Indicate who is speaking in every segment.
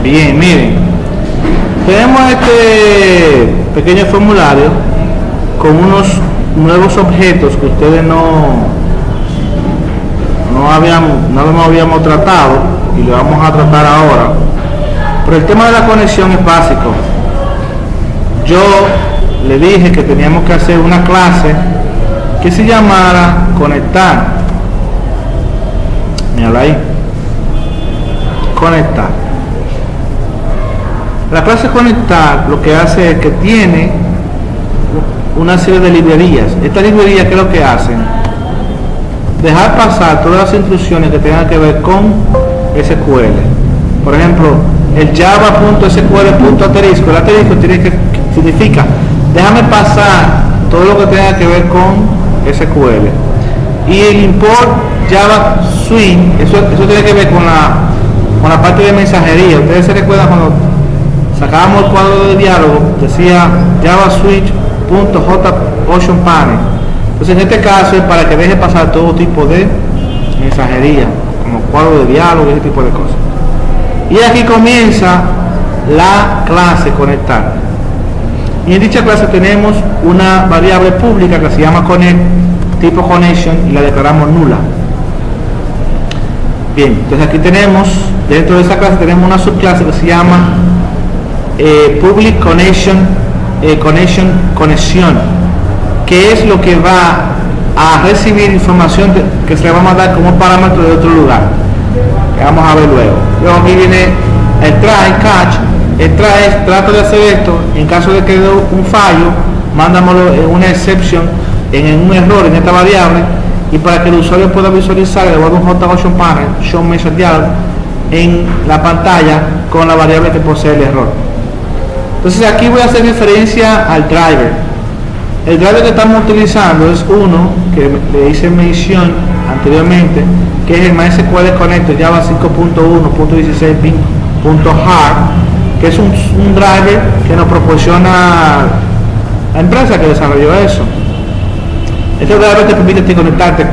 Speaker 1: Bien, miren, tenemos este pequeño formulario con unos nuevos objetos que ustedes no habíamos tratado y lo vamos a tratar ahora. Pero el tema de la conexión es básico. Yo le dije que teníamos que hacer una clase que se llamara conectar. Mírala ahí. Conectar. La clase conectar lo que hace es que tiene una serie de librerías. Estas librerías, ¿qué es lo que hacen? Dejar pasar todas las instrucciones que tengan que ver con SQL. Por ejemplo, el java.sql.asterisco, el asterisco significa déjame pasar todo lo que tenga que ver con SQL. Y el import Java Swing, eso tiene que ver con la parte de mensajería. Ustedes se recuerdan cuando sacábamos el cuadro de diálogo, decía Java Switch.JOceanPanel. Entonces en este caso es para que deje pasar todo tipo de mensajería, como cuadro de diálogo y ese tipo de cosas. Y aquí comienza la clase conectar. Y en dicha clase tenemos una variable pública que se llama connect, tipo connection, y la declaramos nula. Bien, entonces aquí tenemos, dentro de esa clase tenemos una subclase que se llama public connection, conexión, que es lo que va a recibir información que se le va a mandar como parámetro de otro lugar, que vamos a ver luego. Luego aquí viene el try, catch. El try es trato de hacer esto, en caso de que dé un fallo, mándamelo en una exception, en un error en esta variable, y para que el usuario pueda visualizar el de un JOceanPanel, show message dialog, en la pantalla con la variable que posee el error. Entonces aquí voy a hacer referencia al driver. El driver que estamos utilizando es uno que le hice mención anteriormente, que es el MySQL Connector Java 5.1.16.hard, que es un driver que nos proporciona la empresa que desarrolló eso. Este driver te permite conectarte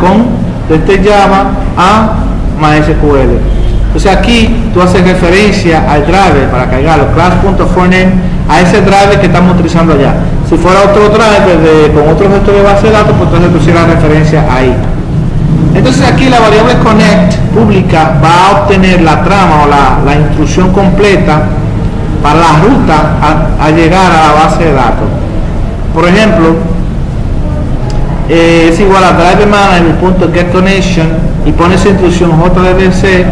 Speaker 1: desde Java a MySQL. Entonces aquí tú haces referencia al driver para cargarlo, class.forName, a ese driver que estamos utilizando allá. Si fuera otro driver con otro gestor de base de datos, pues entonces tú hicieras referencia ahí. Entonces aquí la variable connect pública va a obtener la trama o la instrucción completa para la ruta a llegar a la base de datos. Por ejemplo, es igual a driverManager.getConnection y pone esa instrucción JDBC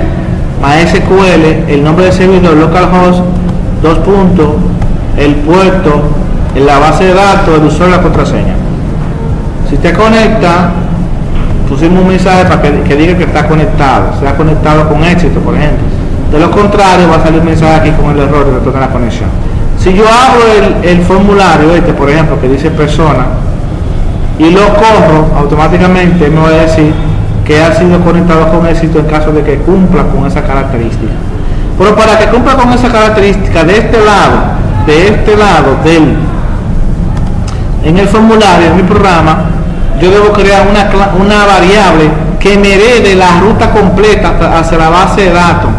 Speaker 1: MySQL, el nombre del servidor, localhost, el puerto, en la base de datos, el usuario y la contraseña. Si te conecta, pusimos un mensaje para que diga que está conectado, se ha conectado con éxito, por ejemplo. De lo contrario, va a salir un mensaje aquí con el error de retorno a la conexión. Si yo abro el formulario por ejemplo, que dice persona, y lo corro, automáticamente me va a decir que ha sido conectado con éxito en caso de que cumpla con esa característica. Pero para que cumpla con esa característica, de este lado en el formulario, en mi programa, yo debo crear una variable que me herede la ruta completa hacia la base de datos,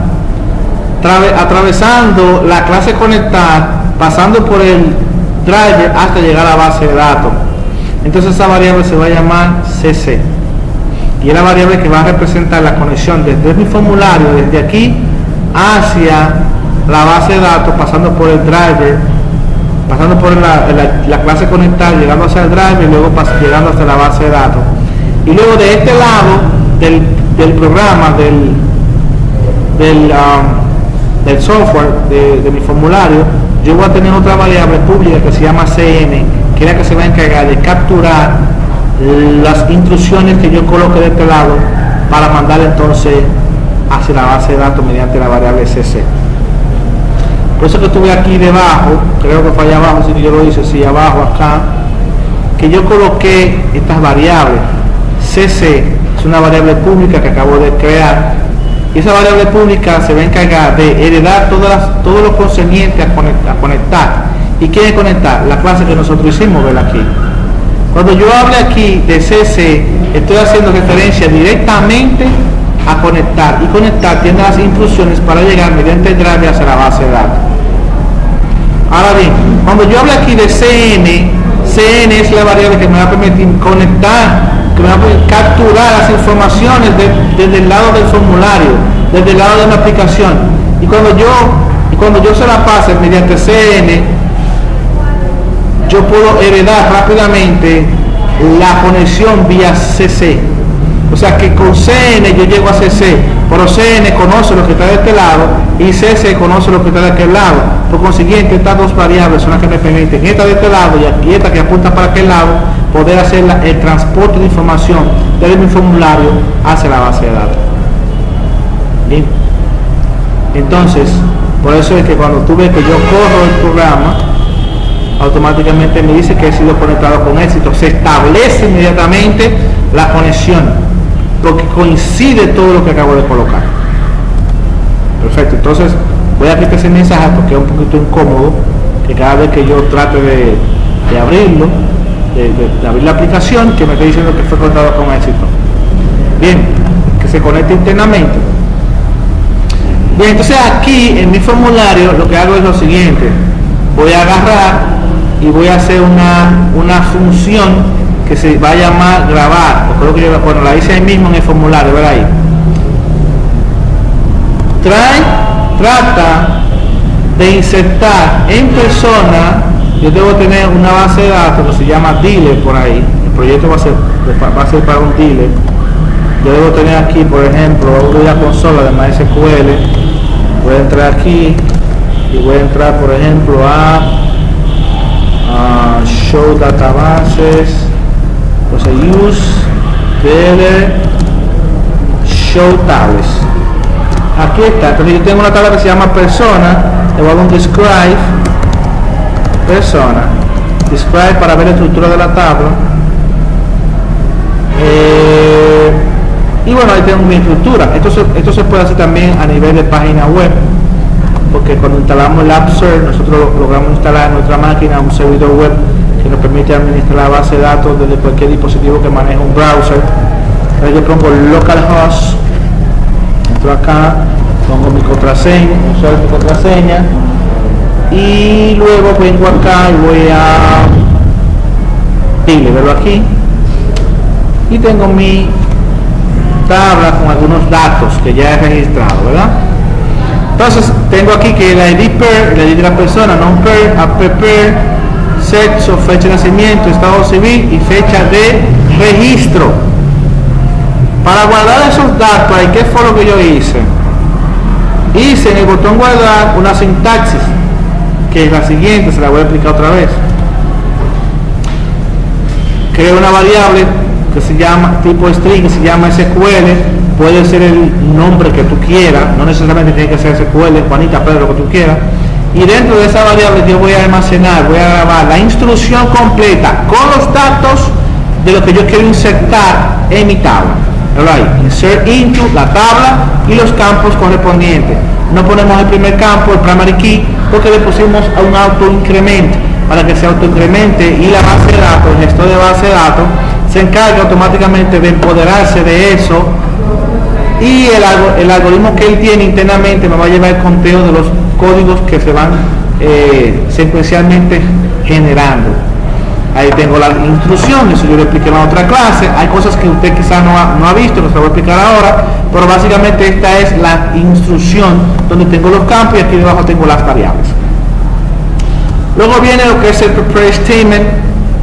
Speaker 1: atravesando la clase conectar, pasando por el driver hasta llegar a la base de datos. Entonces esa variable se va a llamar CC y es la variable que va a representar la conexión desde mi formulario, desde aquí hacia la base de datos, pasando por el driver, pasando por la clase conectar, llegando hacia el driver y luego llegando hasta la base de datos. Y luego de este lado del programa, del software, de mi formulario, yo voy a tener otra variable pública que se llama CN, que es la que se va a encargar de capturar las instrucciones que yo coloque de este lado para mandar entonces hacia la base de datos mediante la variable CC. Por eso que tuve aquí debajo, creo que fue allá abajo, si yo lo hice así abajo acá, que yo coloqué estas variables. CC es una variable pública que acabo de crear, y esa variable pública se va a encargar de heredar todo lo concerniente a conectar. ¿Y quién es conectar? La clase que nosotros hicimos ver aquí. Cuando yo hable aquí de CC, estoy haciendo referencia directamente a conectar, y conectar tiene las instrucciones para llegar mediante el drive hacia la base de datos. Ahora bien, cuando yo hablo aquí de CN, CN es la variable que me va a permitir conectar, que me va a permitir capturar las informaciones desde el lado del formulario, desde el lado de la aplicación. Y cuando yo se la pase mediante CN, yo puedo heredar rápidamente la conexión vía CC. O sea que con CN yo llego a CC, pero CN conoce lo que está de este lado y CC conoce lo que está de aquel lado. Por consiguiente, estas dos variables son las que me permiten, esta de este lado y aquí esta que apunta para aquel lado, poder hacer el transporte de información desde mi formulario hacia la base de datos. Bien. Entonces, por eso es que cuando tú ves que yo corro el programa, automáticamente me dice que he sido conectado con éxito. Se establece inmediatamente la conexión, porque coincide todo lo que acabo de colocar. Perfecto, entonces voy a quitar ese mensaje porque es un poquito incómodo que cada vez que yo trate de abrirlo, de abrir la aplicación, que me esté diciendo que fue conectado con éxito. Bien, que se conecte internamente. Bien, entonces aquí en mi formulario lo que hago es lo siguiente: voy a agarrar y voy a hacer una función que se va a llamar grabar, o creo que yo, bueno, la hice ahí mismo en el formulario, ¿verdad? Ahí trata de insertar en persona. Yo debo tener una base de datos que se llama dealer por ahí. El proyecto va a ser para un dealer. Yo debo tener aquí, por ejemplo, voy a consola de MySQL, voy a entrar aquí y voy a entrar, por ejemplo, a show databases, entonces use dealer show tables. Aquí está. Entonces yo tengo una tabla que se llama persona, le voy a dar un describe persona, describe para ver la estructura de la tabla, y bueno, ahí tengo mi estructura. Esto se puede hacer también a nivel de página web, porque cuando instalamos el App Server, nosotros logramos instalar en nuestra máquina un servidor web que nos permite administrar la base de datos desde cualquier dispositivo que maneje un browser. Entonces yo pongo localhost, entro acá, pongo mi contraseña, usuario mi contraseña, y luego vengo acá y voy a verlo aquí, y tengo mi tabla con algunos datos que ya he registrado, ¿verdad? Entonces tengo aquí que la ID per, la ID de la persona, non per, app per, sexo, fecha de nacimiento, estado civil y fecha de registro. Para guardar esos datos, ¿qué fue lo que yo hice? Hice en el botón guardar una sintaxis, que es la siguiente, se la voy a explicar otra vez. Creo una variable que se llama tipo string, que se llama SQL, puede ser el nombre que tú quieras, no necesariamente tiene que ser SQL, Juanita, Pedro, lo que tú quieras, y dentro de esa variable yo voy a almacenar, voy a grabar la instrucción completa con los datos de lo que yo quiero insertar en mi tabla. Right. Insert into la tabla y los campos correspondientes. No ponemos el primer campo, el primary key, porque le pusimos a un autoincrement para que se autoincremente, y la base de datos, el gestor de base de datos, se encarga automáticamente de empoderarse de eso, y el algoritmo que él tiene internamente me va a llevar el conteo de los códigos que se van secuencialmente generando. Ahí tengo las instrucciones, eso yo le expliqué en la otra clase. Hay cosas que usted quizás no ha visto, no se lo voy a explicar ahora, pero básicamente esta es la instrucción donde tengo los campos y aquí debajo tengo las variables. Luego viene lo que es el prepare statement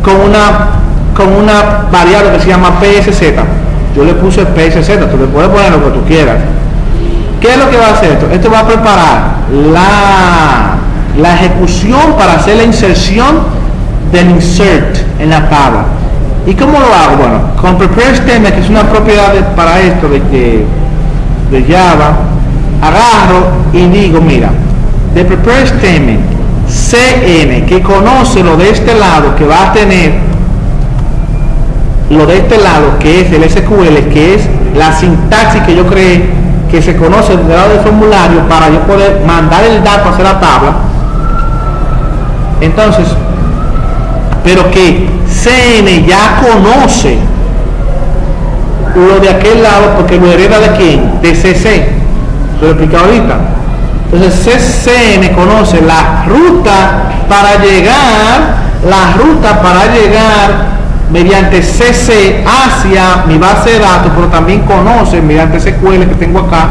Speaker 1: con una variable que se llama PSZ. Yo le puse PSZ, tú le puedes poner lo que tú quieras. ¿Qué es lo que va a hacer esto? Esto va a preparar la ejecución para hacer la inserción del insert en la tabla. ¿Y cómo lo hago? Bueno, con prepare statement, que es una propiedad para esto de Java, agarro y digo, mira, de prepare statement CN, que conoce lo de este lado, que va a tener lo de este lado, que es el SQL, que es la sintaxis que yo creé, que se conoce del lado del formulario para yo poder mandar el dato hacia la tabla. Entonces, pero que CN ya conoce lo de aquel lado porque lo hereda de quién, de CC, lo he explicado ahorita. Entonces CCN conoce la ruta para llegar mediante CC hacia mi base de datos, pero también conoce mediante SQL que tengo acá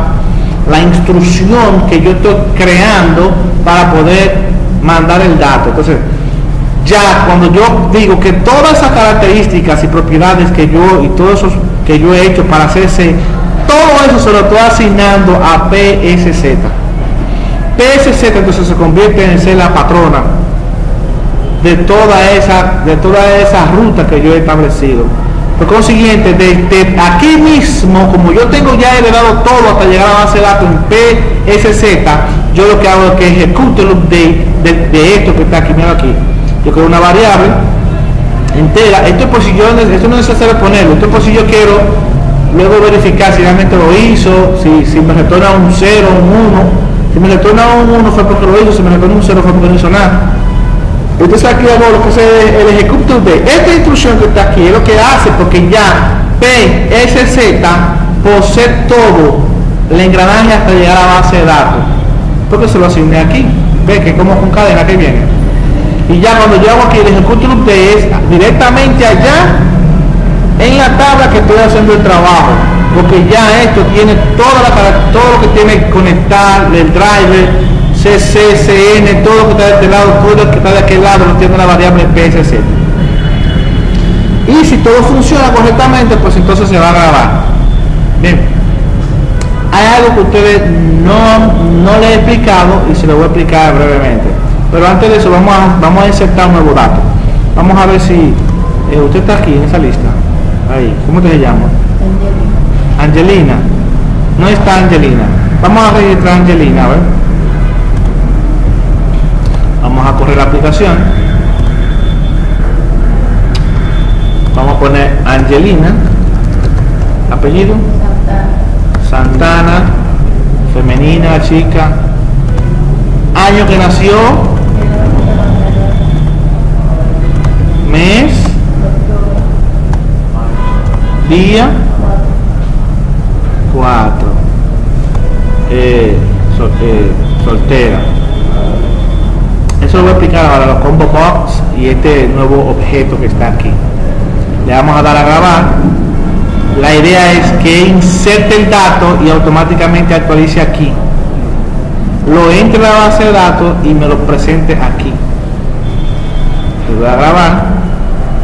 Speaker 1: la instrucción que yo estoy creando para poder mandar el dato. Entonces ya cuando yo digo que todas esas características y propiedades que yo y todo eso que yo he hecho para CC, todo eso se lo estoy asignando a PSZ. PSZ entonces se convierte en ser la patrona de toda esa ruta que yo he establecido. Por consiguiente, desde aquí mismo, como yo tengo ya heredado todo hasta llegar a la base de datos en PSZ, yo lo que hago es que ejecute el update de esto que está aquí. Mira aquí, yo creo una variable entera. Esto no es necesario ponerlo. Esto es por si yo quiero luego verificar si realmente lo hizo, si me retorna un 0, un 1. Si me retorna un 1 fue porque lo hizo, si me retorna un 0 fue porque no hizo nada. Entonces aquí hago lo que es el ejecute de esta instrucción que está aquí, es lo que hace porque ya PSZ posee todo el engranaje hasta llegar a la base de datos, porque se lo asigné aquí. Ve que como con cadena que viene. Y ya cuando yo hago aquí el ejecute de es directamente allá en la tabla que estoy haciendo el trabajo, porque ya esto tiene todo lo que tiene que conectar, el driver, CCN, todo lo que está de este lado, todo lo que está de aquel lado, lo tiene la variable PSZ. Y si todo funciona correctamente, pues entonces se va a grabar. Bien, hay algo que ustedes no les he explicado y se lo voy a explicar brevemente. Pero antes de eso vamos a insertar un nuevo dato. Vamos a ver si usted está aquí en esa lista. Ahí, ¿cómo te llama? Angelina. No está Angelina. Vamos a registrar a Angelina, a ver. Vamos a correr la aplicación. Vamos a poner Angelina. Apellido Santana, femenina, chica. Año que nació. Mes. Día 4. Soltera. Eso lo voy a explicar ahora, los combo box y este nuevo objeto que está aquí. Le vamos a dar a grabar. La idea es que inserte el dato y automáticamente actualice aquí. Lo entre a la base de datos y me lo presente aquí. Le voy a grabar.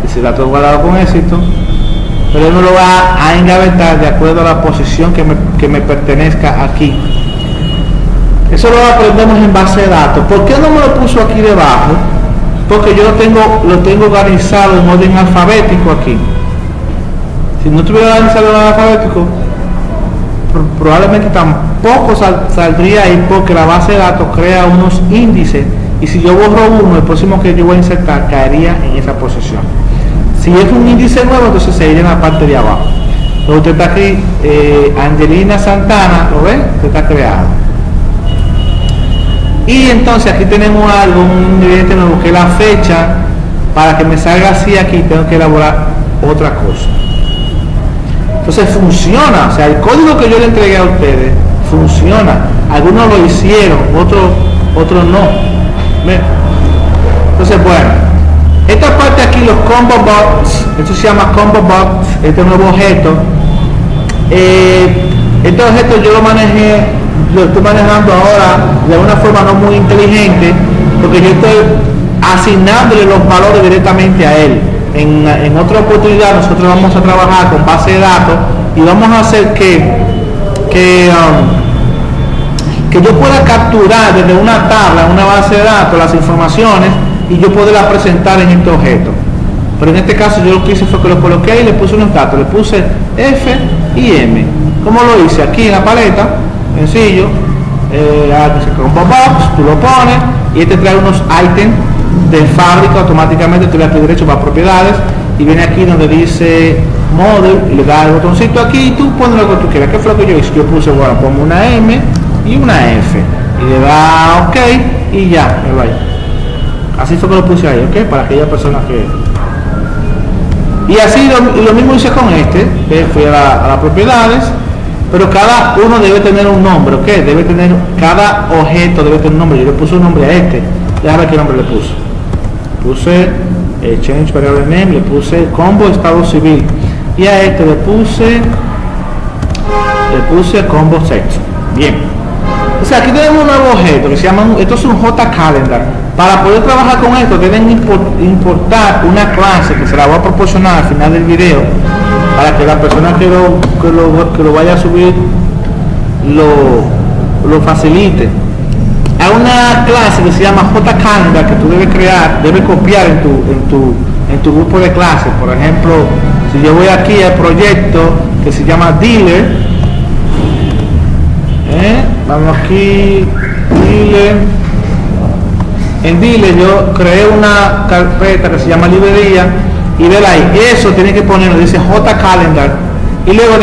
Speaker 1: Ese dato guardado con éxito. Pero él me lo va a engavetar de acuerdo a la posición que me pertenezca aquí. Eso lo aprendemos en base de datos. ¿Por qué no me lo puso aquí debajo? Porque yo lo tengo organizado en orden alfabético aquí. Si no estuviera organizado en orden alfabético, probablemente tampoco saldría ahí, porque la base de datos crea unos índices y si yo borro uno, el próximo que yo voy a insertar caería en esa posición. Si es un índice nuevo, entonces se iría en la parte de abajo. Entonces usted está aquí, Angelina Santana, ¿lo ven? Usted está creado. Y entonces aquí tenemos algo, un ingrediente nuevo, que es la fecha. Para que me salga así aquí tengo que elaborar otra cosa. Entonces funciona, o sea, el código que yo le entregué a ustedes funciona. Algunos lo hicieron, otros no. ¿Ven? Entonces, bueno, esta parte aquí, los combo box, esto se llama combo box, este nuevo objeto. Este objeto yo lo estoy manejando ahora de una forma no muy inteligente, porque yo estoy asignándole los valores directamente a él. En otra oportunidad nosotros vamos a trabajar con base de datos y vamos a hacer que yo pueda capturar desde una tabla, una base de datos, las informaciones y yo poderlas presentar en este objeto. Pero en este caso yo lo que hice fue que lo coloqué y le puse unos datos, le puse F y M. ¿Cómo lo hice? Aquí en la paleta, sencillo, combo box, tú lo pones y este trae unos ítems de fábrica. Automáticamente tú le das clic derecho para propiedades y viene aquí donde dice model y le das el botoncito aquí y tú pones lo que tú quieras. ¿Qué fue lo que yo hice? Yo puse, bueno, pongo una M y una F y le da OK y ya, me vaya. Así fue que lo puse ahí, ¿ok? Para aquellas personas que Y así lo mismo hice con este, que fui a las propiedades, pero cada uno debe tener un nombre, ¿ok? Cada objeto debe tener un nombre. Yo le puse un nombre a este, déjame ver qué nombre le puse. Puse change variable name, le puse combo estado civil, y a este le puse combo sexo. Bien, o sea, aquí tenemos un nuevo objeto que se llama, esto es un JCalendar. Para poder trabajar con esto deben importar una clase que se la voy a proporcionar al final del video, para que la persona que lo vaya a subir lo facilite. Hay una clase que se llama JCalendar que tú debes copiar en tu grupo de clases. Por ejemplo, si yo voy aquí al proyecto que se llama Dealer, vamos aquí, Dealer. En Dealer yo creé una carpeta que se llama librería, y ver ahí, eso tiene que ponerlo, dice JCalendar, y luego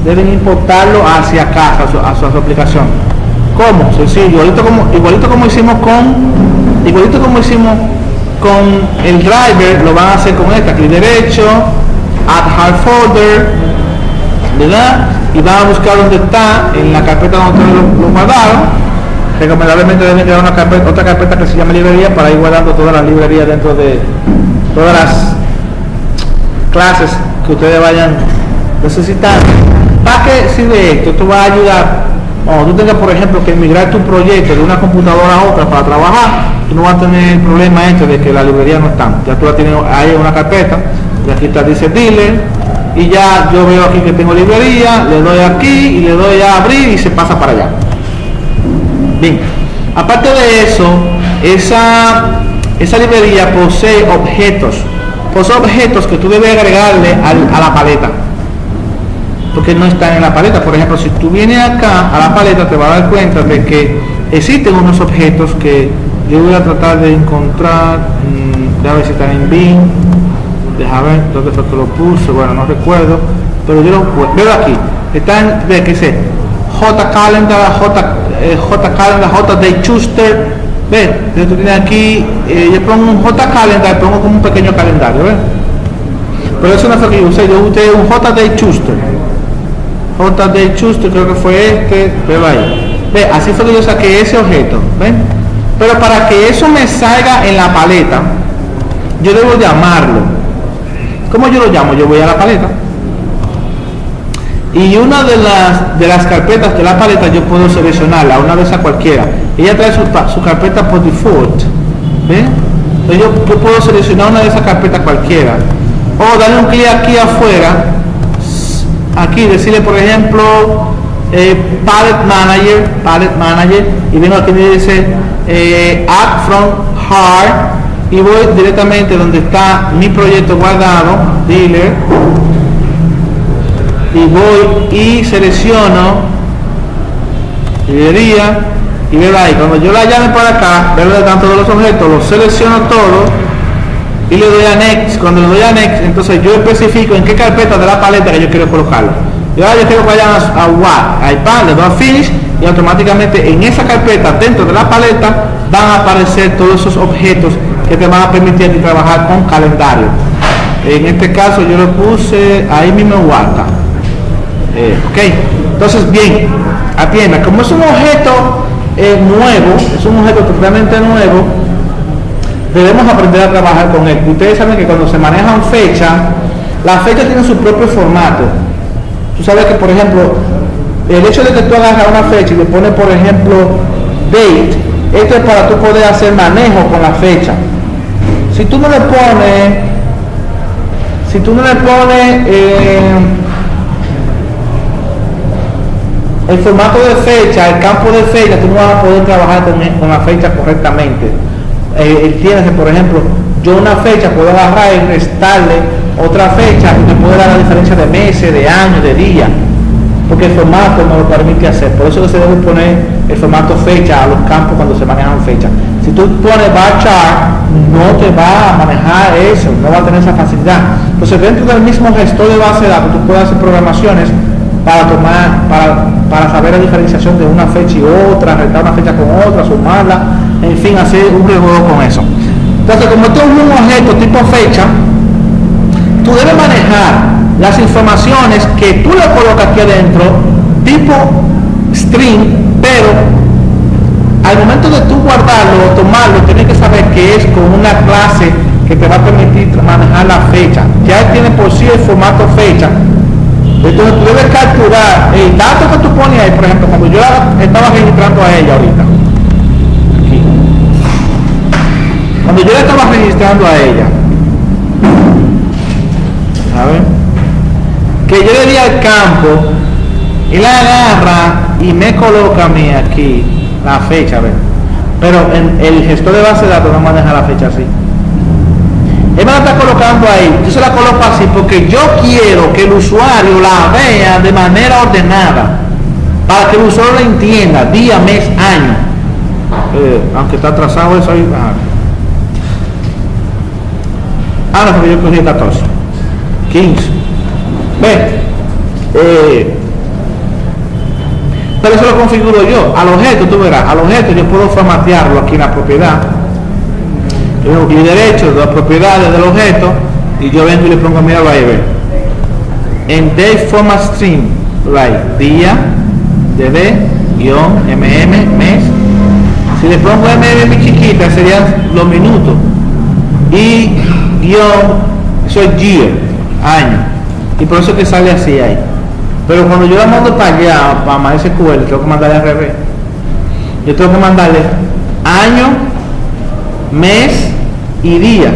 Speaker 1: deben importarlo hacia acá, a su aplicación. ¿Cómo? Sencillo, igualito como hicimos con el driver, lo van a hacer con esta, clic derecho, add hard folder, ¿verdad? Y van a buscar donde está, en la carpeta donde ustedes lo guardaron. Recomendablemente deben crear otra carpeta que se llama librería, para ir guardando todas las librerías dentro de todas las clases que ustedes vayan necesitando. ¿Para qué sirve esto? Esto va a ayudar cuando tú tengas, por ejemplo, que migrar tu proyecto de una computadora a otra para trabajar. Tú no vas a tener el problema de que la librería no está. Ya tú la tienes ahí en una carpeta, y aquí está, dice dealer, y ya yo veo aquí que tengo librería, le doy aquí y le doy a abrir y se pasa para allá. Bien, aparte de eso, esa librería posee objetos que tú debes agregarle a la paleta, porque no están en la paleta. Por ejemplo, si tú vienes acá a la paleta, te vas a dar cuenta de que existen unos objetos que yo voy a tratar de encontrar. Déjame ver si están en bin, déjame ver dónde fue que lo puse, bueno, no recuerdo, pero yo lo veo aquí. Están, de que sé, JCalendar, JDayChuster. Ven, tú tienes aquí, yo pongo un JCalendar, pongo como un pequeño calendario, ¿ven? Pero eso no fue que yo usé un JDayChuster. JDayChuster creo que fue este, pero ahí. Ve, así fue que yo saqué ese objeto, ¿ven? Pero para que eso me salga en la paleta, yo debo llamarlo. ¿Cómo yo lo llamo? Yo voy a la paleta, y una de las carpetas de la paleta yo puedo seleccionarla, una de esas cualquiera. Ella trae su carpeta por default, ¿ven? Entonces yo puedo seleccionar una de esas carpetas cualquiera, o darle un clic aquí afuera, aquí decirle, por ejemplo, Palette Manager, y vengo aquí y dice Add from Hard, y voy directamente donde está mi proyecto guardado, Dealer, y voy y selecciono librería, y veo ahí, cuando yo la llame para acá, veo de tanto de los objetos, los selecciono todos y le doy a next. Cuando le doy a next, entonces yo especifico en qué carpeta de la paleta que yo quiero colocarlo. Yo quiero que vayan a What, iPad, le doy a Finish, y automáticamente en esa carpeta dentro de la paleta van a aparecer todos esos objetos que te van a permitir trabajar con calendario. En este caso yo lo puse ahí mismo en Wata. Ok, entonces bien, atienda, como es un objeto nuevo, es un objeto totalmente nuevo, debemos aprender a trabajar con él. Ustedes saben que cuando se manejan fechas, las fechas tienen su propio formato. Tú sabes que, por ejemplo, el hecho de que tú agarras una fecha y le pones, por ejemplo, date, esto es para tú poder hacer manejo con la fecha. Si tú no le pones el formato de fecha, el campo de fecha, tú no vas a poder trabajar con la fecha correctamente. Entiéndase, por ejemplo, yo una fecha puedo agarrar y restarle otra fecha y te puede dar la diferencia de meses, de años, de días, porque el formato no lo permite hacer. Por eso se debe poner el formato fecha a los campos cuando se manejan fechas. Si tú pones bar chart, no te va a manejar eso, no va a tener esa facilidad. Entonces, dentro del mismo gestor de base de datos, tú puedes hacer programaciones para saber la diferenciación de una fecha y otra, restar una fecha con otra, sumarla, en fin, hacer un rejuego con eso. Entonces, como esto es un objeto tipo fecha, tú debes manejar las informaciones que tú le colocas aquí adentro, tipo string, pero al momento de tú guardarlo o tomarlo, tienes que saber que es con una clase que te va a permitir manejar la fecha. Ya tiene por sí el formato fecha. Entonces tú debes capturar el dato que tú pones ahí. Por ejemplo, cuando yo estaba registrando a ella ahorita, aquí, cuando yo la estaba registrando a ella, a ver, que yo le di al campo y la agarra y me coloca a mí aquí la fecha, a ver, pero el gestor de base de datos no maneja la fecha así. Él me la está colocando ahí, yo se la coloco así porque yo quiero que el usuario la vea de manera ordenada, para que el usuario la entienda, día, mes, año. Aunque está atrasado eso ahí. No, porque yo cogí 14, 15. Pero eso lo configuro yo. Al objeto, tú verás, al objeto yo puedo formatearlo aquí en la propiedad. Yo tengo clic derecho de las propiedades del objeto y yo vengo y le pongo, mira, ahí ve. En date format string, right, día, dd, guión, mes. Si le pongo mm chiquita serían los minutos. Y guión, eso es year, año. Y por eso es que sale así ahí. Pero cuando yo la mando para allá, para MySQL, tengo que mandarle al revés. Yo tengo que mandarle año, mes y día.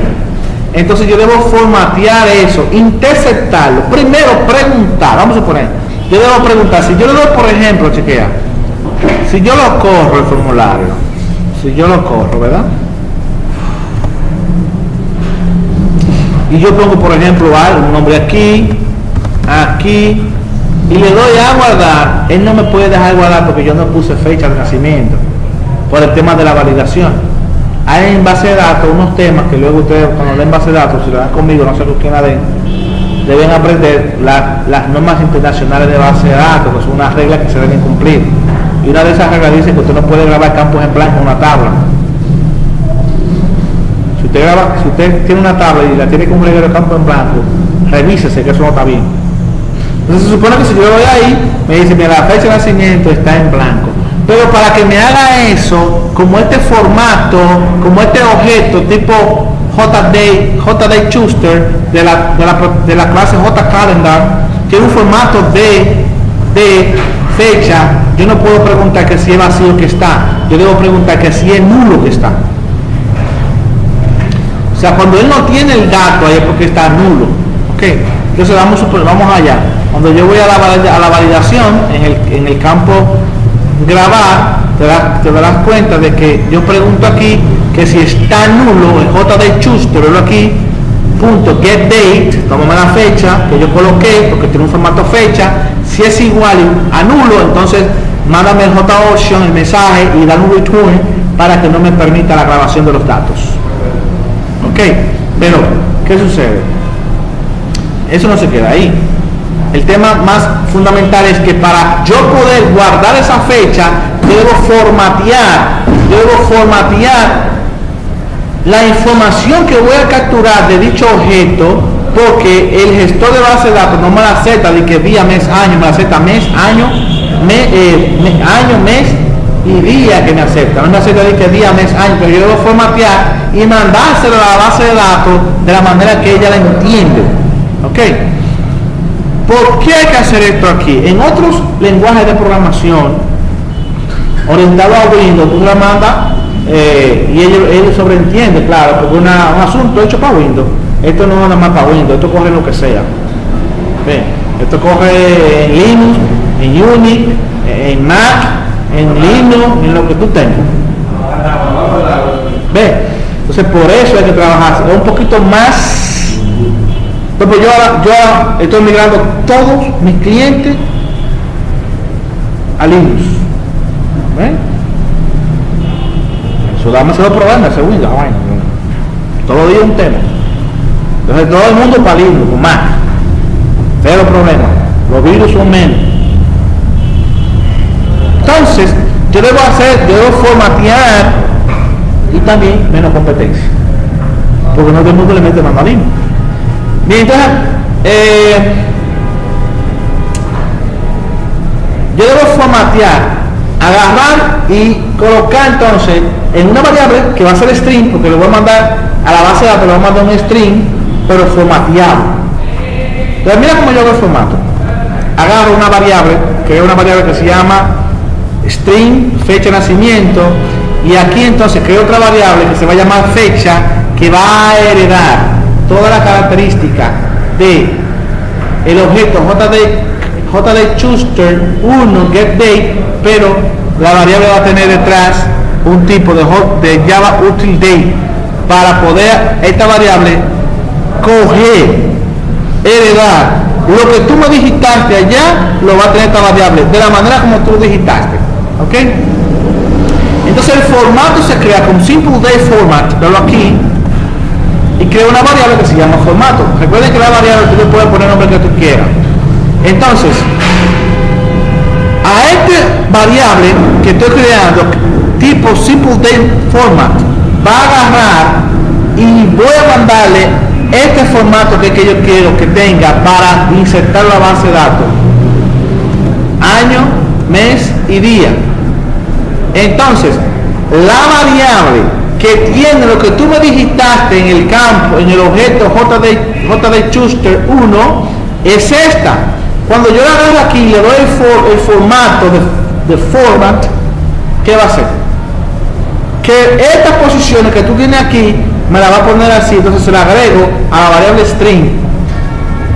Speaker 1: Entonces yo debo formatear eso, interceptarlo. Primero preguntar, vamos a suponer, yo debo preguntar, si yo le doy, por ejemplo, chequea, si yo lo corro el formulario, si yo lo corro, ¿verdad? Y yo pongo, por ejemplo, un nombre aquí, y le doy a guardar, él no me puede dejar guardar porque yo no puse fecha de nacimiento, por el tema de la validación. Hay en base de datos unos temas que luego ustedes, cuando leen base de datos, si lo dan conmigo, no sé con quién la den, deben aprender las normas internacionales de base de datos, que son unas reglas que se deben cumplir. Y una de esas reglas dice que usted no puede grabar campos en blanco en una tabla. Si usted tiene una tabla y la tiene con un reguero de campo en blanco, revísese que eso no está bien. Entonces se supone que si yo lo doy ahí, me dice, mira, la fecha de nacimiento está en blanco. Pero para que me haga eso, como este formato, como este objeto tipo JDate Chuster de la clase JCalendar, que es un formato de fecha, yo no puedo preguntar que si es vacío que está, yo debo preguntar que si es nulo que está. O sea, cuando él no tiene el dato ahí es porque está nulo. ¿Ok? Entonces vamos allá. Cuando yo voy a la validación, en el campo grabar, te darás cuenta de que yo pregunto aquí que si está nulo, el JD Chuster, pero aquí, punto get date, tómame la fecha que yo coloqué, porque tiene un formato fecha, si es igual a nulo, entonces mándame el JOption, el mensaje, y dale un return para que no me permita la grabación de los datos. Ok, pero ¿qué sucede? Eso no se queda ahí. El tema más fundamental es que para yo poder guardar esa fecha, yo debo formatear la información que voy a capturar de dicho objeto, porque el gestor de base de datos no me la acepta de que día, mes, año, me la acepta mes, año, mes y día que me acepta. No me acepta de que día, mes, año, pero yo debo formatear y mandárselo a la base de datos de la manera que ella la entiende. ¿Ok? ¿Por qué hay que hacer esto aquí? En otros lenguajes de programación orientado a Windows, tú la mandas y ellos sobreentienden, claro, porque un asunto hecho para Windows. Esto no es nada más para Windows, esto coge lo que sea. ¿Ve? Esto coge en Linux, en Unix, en Mac, en Linux, en lo que tú tengas. ¿Ve? Entonces por eso hay que trabajar un poquito más. Pues yo ahora estoy migrando todos mis clientes a Linux. ¿Ven? Eso dame ese programa, ese Windows, vaina. Todos los días un tema. Entonces todo el mundo para Linux, con Mac. Cero problema. Los virus son menos. Entonces, yo debo formatear y también menos competencia. porque no todo el mundo le mete mandarín. Bien, entonces yo debo formatear, agarrar y colocar entonces en una variable que va a ser string, porque le voy a mandar a la base de datos, le voy a mandar un string, pero formateado. Entonces mira cómo yo hago el formato. Agarro una variable, que es una variable que se llama string fecha de nacimiento, y aquí entonces creo otra variable que se va a llamar fecha, que va a heredar toda la característica de el objeto JDChuster 1 getDate, pero la variable va a tener detrás un tipo de Java util date para poder esta variable coger, heredar lo que tú me digitaste allá, lo va a tener esta variable de la manera como tú lo digitaste, ¿ok? Entonces el formato se crea con simple date format, verlo aquí, y crea una variable que se llama formato. Recuerden que la variable tú le puedes poner el nombre que tú quieras. Entonces, a esta variable que estoy creando, tipo simple date format, va a agarrar y voy a mandarle este formato que yo quiero que tenga para insertar la base de datos: año, mes y día. Entonces, la variable que tiene lo que tú me digitaste en el campo, en el objeto JDChuster 1, es esta. Cuando yo la agarro aquí y le doy el formato de format, ¿qué va a hacer? Que estas posiciones que tú tienes aquí me la va a poner así, entonces se la agrego a la variable string,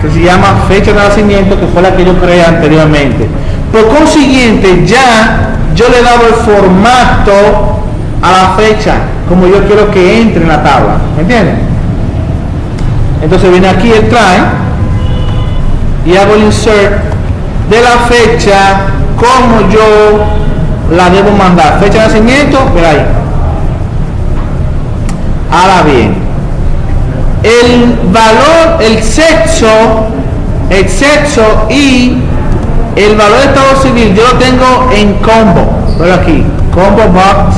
Speaker 1: que se llama fecha de nacimiento, que fue la que yo creé anteriormente. Por consiguiente, ya yo le he dado el formato a la fecha como yo quiero que entre en la tabla, ¿me entienden? Entonces viene aquí el try y hago el insert de la fecha como yo la debo mandar. Fecha de nacimiento, ver ahí. Ahora bien, el valor, el sexo y el valor de estado civil yo lo tengo en combo. Ver aquí, combo box.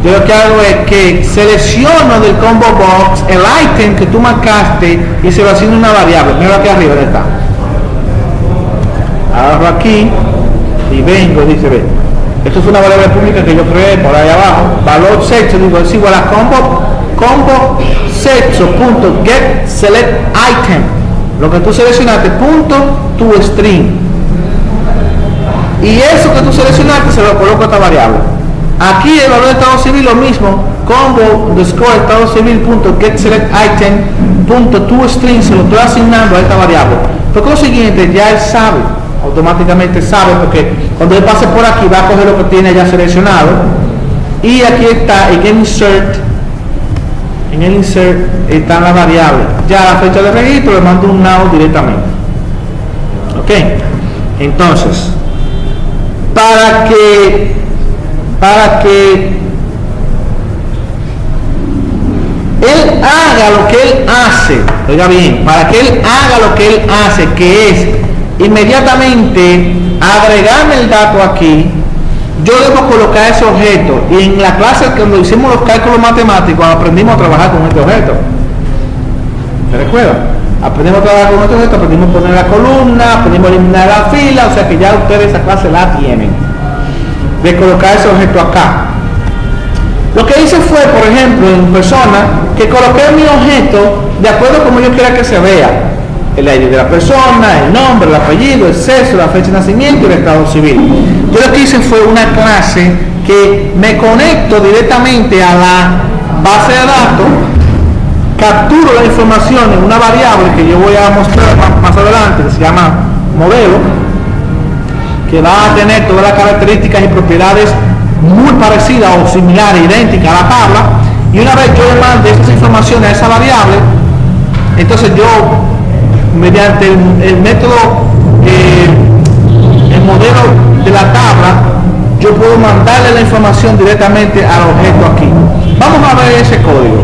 Speaker 1: Yo lo que hago es que selecciono del combo box el item que tú marcaste y se lo asigno una variable. Mira aquí arriba, ¿dónde está? Agarro aquí y vengo, dice, ve, esto es una variable pública que yo creé por ahí abajo. Valor sexo, digo, es igual a combo sexo.get select item. Lo que tú seleccionaste, punto tu string. Y eso que tú seleccionaste se lo coloco a esta variable. Aquí el valor de estado civil lo mismo, combo underscore estado civil punto get select item punto to string, se lo estoy asignando a esta variable. Por consiguiente, ya él sabe, automáticamente sabe, porque cuando él pase por aquí va a coger lo que tiene ya seleccionado, y aquí está en el insert está la variable, ya la fecha de registro le mando un now directamente. Ok, entonces para que él haga lo que él hace, oiga bien, para que él haga lo que él hace, que es inmediatamente agregarme el dato aquí, yo debo colocar ese objeto. Y en la clase cuando hicimos los cálculos matemáticos aprendimos a trabajar con este objeto. ¿Se recuerda? Aprendimos a trabajar con este objeto, aprendimos a poner la columna, aprendimos a eliminar la fila, o sea que ya ustedes esa clase la tienen, de colocar ese objeto acá. Lo que hice fue, por ejemplo, en persona, que coloqué mi objeto de acuerdo a como yo quiera que se vea: el ID de la persona, el nombre, el apellido, el sexo, la fecha de nacimiento y el estado civil. Yo lo que hice fue una clase que me conecto directamente a la base de datos, capturo la información en una variable que yo voy a mostrar más adelante, que se llama modelo, que va a tener todas las características y propiedades muy parecidas o similares, idénticas a la tabla, y una vez yo le mande esas informaciones a esa variable, entonces yo, mediante el método, el modelo de la tabla, yo puedo mandarle la información directamente al objeto aquí. Vamos a ver ese código.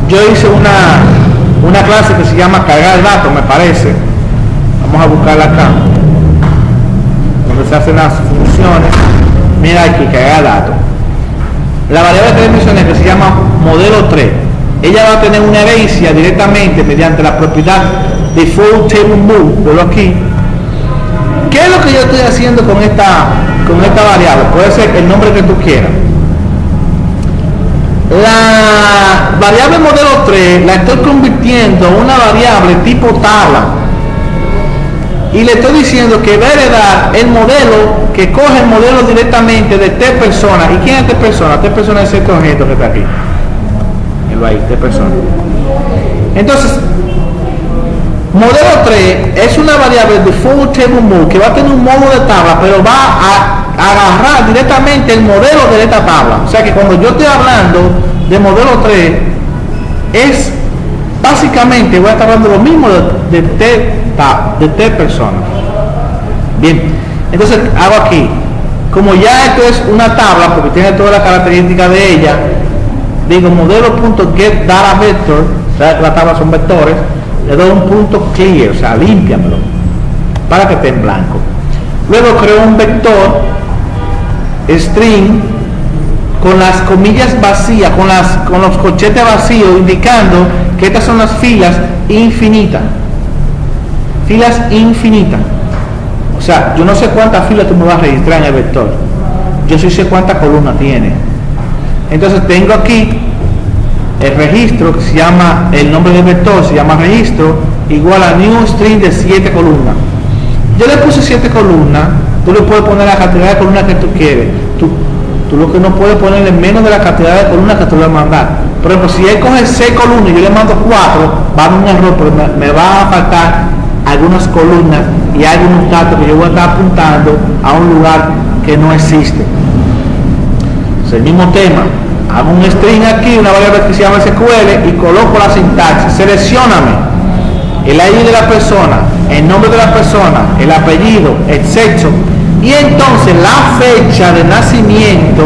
Speaker 1: Yo hice una clase que se llama cargar datos, me parece. Vamos a buscarla acá, donde se hacen las funciones. Mira aquí, cargar datos. La variable que mencioné, que se llama modelo 3, ella va a tener una herencia directamente mediante la propiedad default table move, velo aquí. ¿Qué es lo que yo estoy haciendo con esta variable? Puede ser el nombre que tú quieras. La variable modelo 3 la estoy convirtiendo en una variable tipo tabla y le estoy diciendo que va a heredar el modelo, que coge el modelo directamente de T persona. ¿Y quién es T persona? T persona es este objeto que está aquí, T persona. Entonces, modelo 3 es una variable de default table mode que va a tener un modo de tabla, pero va a agarrar directamente el modelo de esta tabla. O sea que cuando yo estoy hablando de modelo 3, es básicamente voy a estar hablando lo mismo de T persona. Bien, entonces hago aquí, como ya esto es una tabla porque tiene todas las características de ella, digo modelo.getDataVector, la tabla son vectores, le doy un punto clear, o sea, límpiamelo para que esté en blanco. Luego creo un vector string con las comillas vacías, con los corchetes vacíos, indicando que estas son las filas infinitas. Filas infinitas. O sea, yo no sé cuántas filas tú me vas a registrar en el vector. Yo sí sé cuántas columnas tiene. Entonces tengo aquí el registro que se llama, el nombre del vector se llama registro, igual a new string de 7 columnas. Yo le puse 7 columnas, tú le puedes poner la cantidad de columnas que tú quieres. Tú lo que no puedes ponerle menos de la cantidad de columnas que tú le vas a mandar. Por ejemplo, si él coge 6 columnas y yo le mando 4, va a haber un error, pero me va a faltar algunas columnas y hay algunos datos que yo voy a estar apuntando a un lugar que no existe. Es el mismo tema. Hago un string aquí, una variable que se llama SQL y coloco la sintaxis. Seleccióname el ID de la persona, el nombre de la persona, el apellido, el sexo, y entonces la fecha de nacimiento.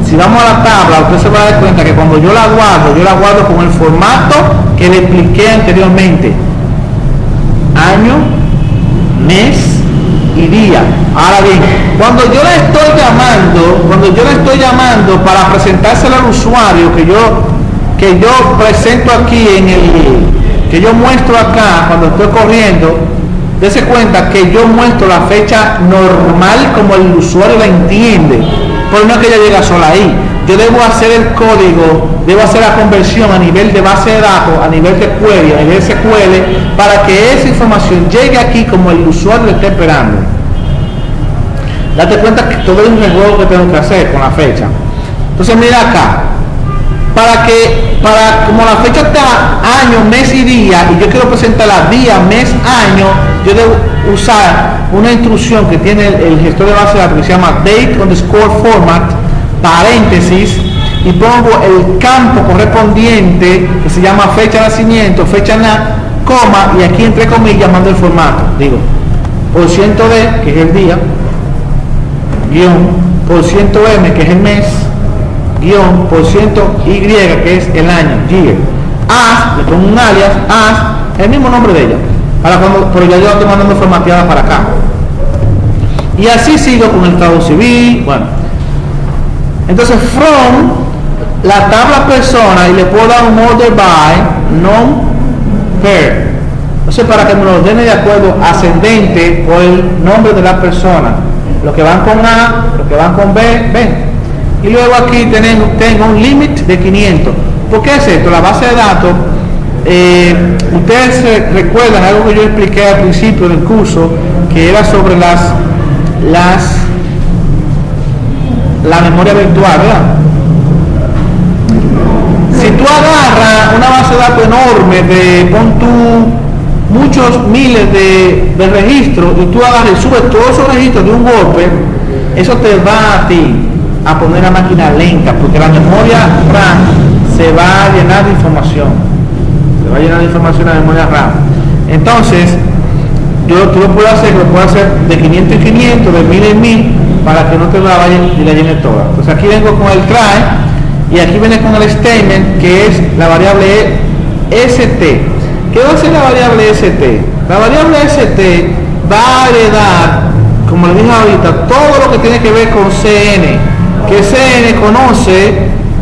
Speaker 1: Si vamos a la tabla, usted se va a dar cuenta que cuando yo la guardo con el formato que le expliqué anteriormente: año, mes y día. Ahora bien, cuando yo la estoy llamando para presentársela al usuario, que yo presento aquí que yo muestro acá cuando estoy corriendo, dése cuenta que yo muestro la fecha normal como el usuario la entiende, pero no es que ella llega sola ahí. Yo debo hacer el código, debo hacer la conversión a nivel de base de datos, a nivel de query, a nivel de SQL, para que esa información llegue aquí como el usuario lo esté esperando. Date cuenta que todo es un rejuego que tengo que hacer con la fecha. Entonces mira acá, como la fecha está año, mes y día, y yo quiero presentarla día, mes, año, yo debo usar una instrucción que tiene el gestor de base de datos que se llama date_format, paréntesis, y pongo el campo correspondiente que se llama fecha de nacimiento, fecha coma, y aquí entre comillas mando el formato, digo %d, que es el día, guión %m, que es el mes, guión %y, que es el año, year. As, le pongo un alias, as, el mismo nombre de ella, pero ya yo la estoy mandando formateada para acá. Y así sigo con el estado civil. Bueno, entonces from la tabla persona, y le puedo dar un order by non per. Entonces, para que me lo ordene de acuerdo ascendente por el nombre de la persona, los que van con A, los que van con B, ven. Y luego aquí tengo un límite de 500. ¿Por qué es esto? La base de datos, ustedes se recuerdan algo que yo expliqué al principio del curso, que era sobre la memoria virtual, ¿verdad? Si tú agarras una base de datos enorme pon tú muchos miles de registros, y tú agarras y subes todos esos registros de un golpe, eso te va a ti a poner la máquina lenta, porque la memoria RAM se va a llenar de información. Se va a llenar de información la memoria RAM. Entonces, tú lo puedes hacer de 500 en 500, de 1000 en 1000, para que no te la vayan y la llene toda. Entonces aquí vengo con el try, y aquí viene con el statement, que es la variable st. ¿Qué va a hacer la variable st? La variable st va a heredar, como le dije ahorita, todo lo que tiene que ver con cn, que cn conoce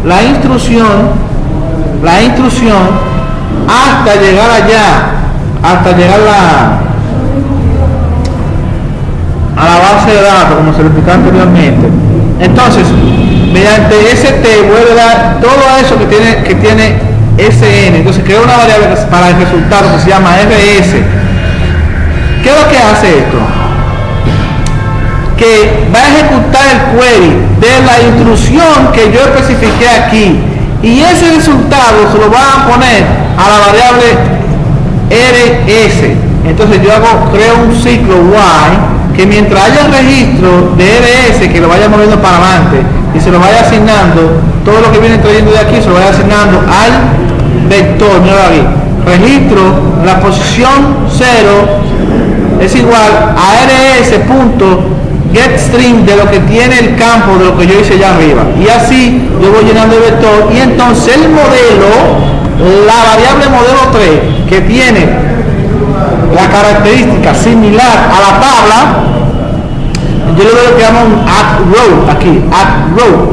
Speaker 1: la instrucción la instrucción hasta llegar allá, hasta llegar a la base de datos, como se lo explicaba anteriormente. Entonces, mediante ST vuelve a dar todo eso que tiene SN. Entonces crea una variable para el resultado que se llama RS. ¿Qué es lo que hace esto? Que va a ejecutar el query de la instrucción que yo especifiqué aquí, y ese resultado se lo va a poner a la variable RS. Entonces yo creo un ciclo while que mientras haya registro de RS que lo vaya moviendo para adelante y se lo vaya asignando, todo lo que viene trayendo de aquí se lo vaya asignando al vector. Mira aquí, registro, la posición 0 es igual a rs.getString de lo que tiene el campo de lo que yo hice allá arriba, y así yo voy llenando el vector. Y entonces el modelo, la variable modelo 3, que tiene la característica similar a la tabla, yo le doy lo que llama un add row aquí, add row,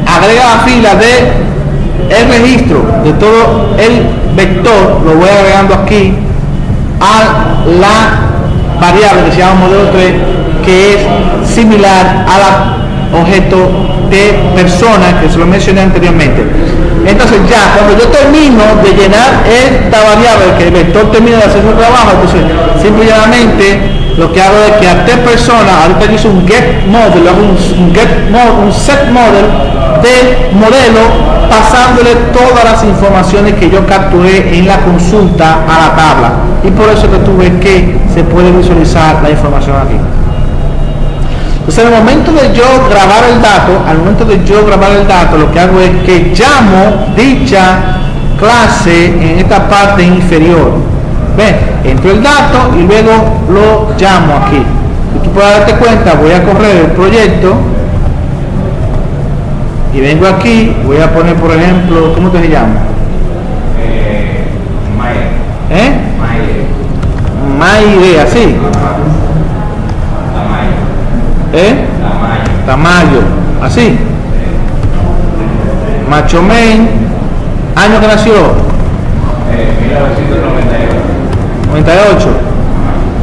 Speaker 1: agrega la fila de el registro de todo el vector, lo voy agregando aquí a la variable que se llama modelo 3, que es similar a la objeto de persona que se lo mencioné anteriormente. Entonces ya cuando yo termino de llenar esta variable, que el vector termina de hacer su trabajo, entonces simplemente lo que hago es que a T persona, ahorita yo hice un get model, hago un set model de modelo, pasándole todas las informaciones que yo capturé en la consulta a la tabla, y por eso que tú ves que se puede visualizar la información aquí. Entonces al momento de yo grabar el dato, lo que hago es que llamo dicha clase en esta parte inferior. Ven, entro el dato y luego lo llamo aquí. Si tú puedes darte cuenta, voy a correr el proyecto y vengo aquí, voy a poner por ejemplo, ¿cómo te se llama? Maire, así. Tamayo, así. Macho Men, año que nació 98,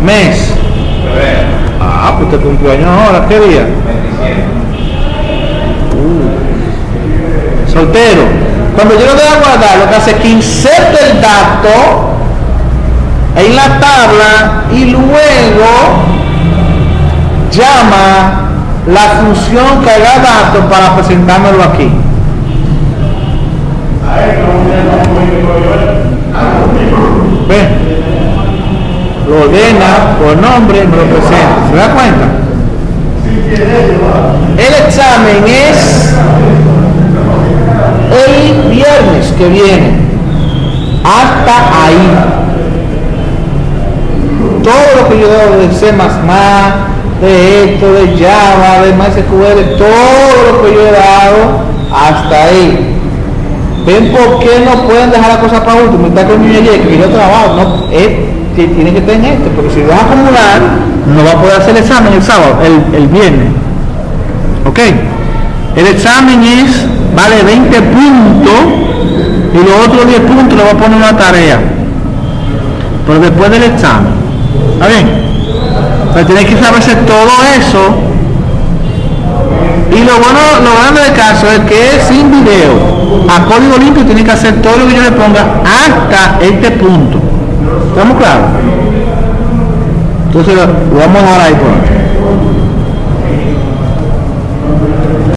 Speaker 1: mes, pues te cumplió años ahora, ¿qué día? 27. Soltero. Cuando yo le doy a guardar, lo que hace es que inserte el dato en la tabla y luego llama la función carga datos para presentármelo aquí. ¿Ven? Lo ordena por nombre y me lo presenta. ¿Se da cuenta? El examen es el viernes que viene. Hasta ahí. Todo lo que yo debo de C++, de esto, de Java, de MySQL, todo lo que yo he dado hasta ahí. ¿Ven por qué no pueden dejar la cosa para último? Está con mi ayer que yo trabajo, no, tiene que tener esto, porque si deja acumular, no va a poder hacer el examen el sábado, el viernes. ¿Ok? El examen vale 20 puntos y los otros 10 puntos le va a poner una tarea. Pero después del examen. ¿Está bien? Pero tienes que saberse todo eso. Y lo bueno del caso es que es sin video. A código limpio tiene que hacer todo lo que yo le ponga hasta este punto. ¿Estamos claros? Entonces lo vamos a dejar ahí por ahí.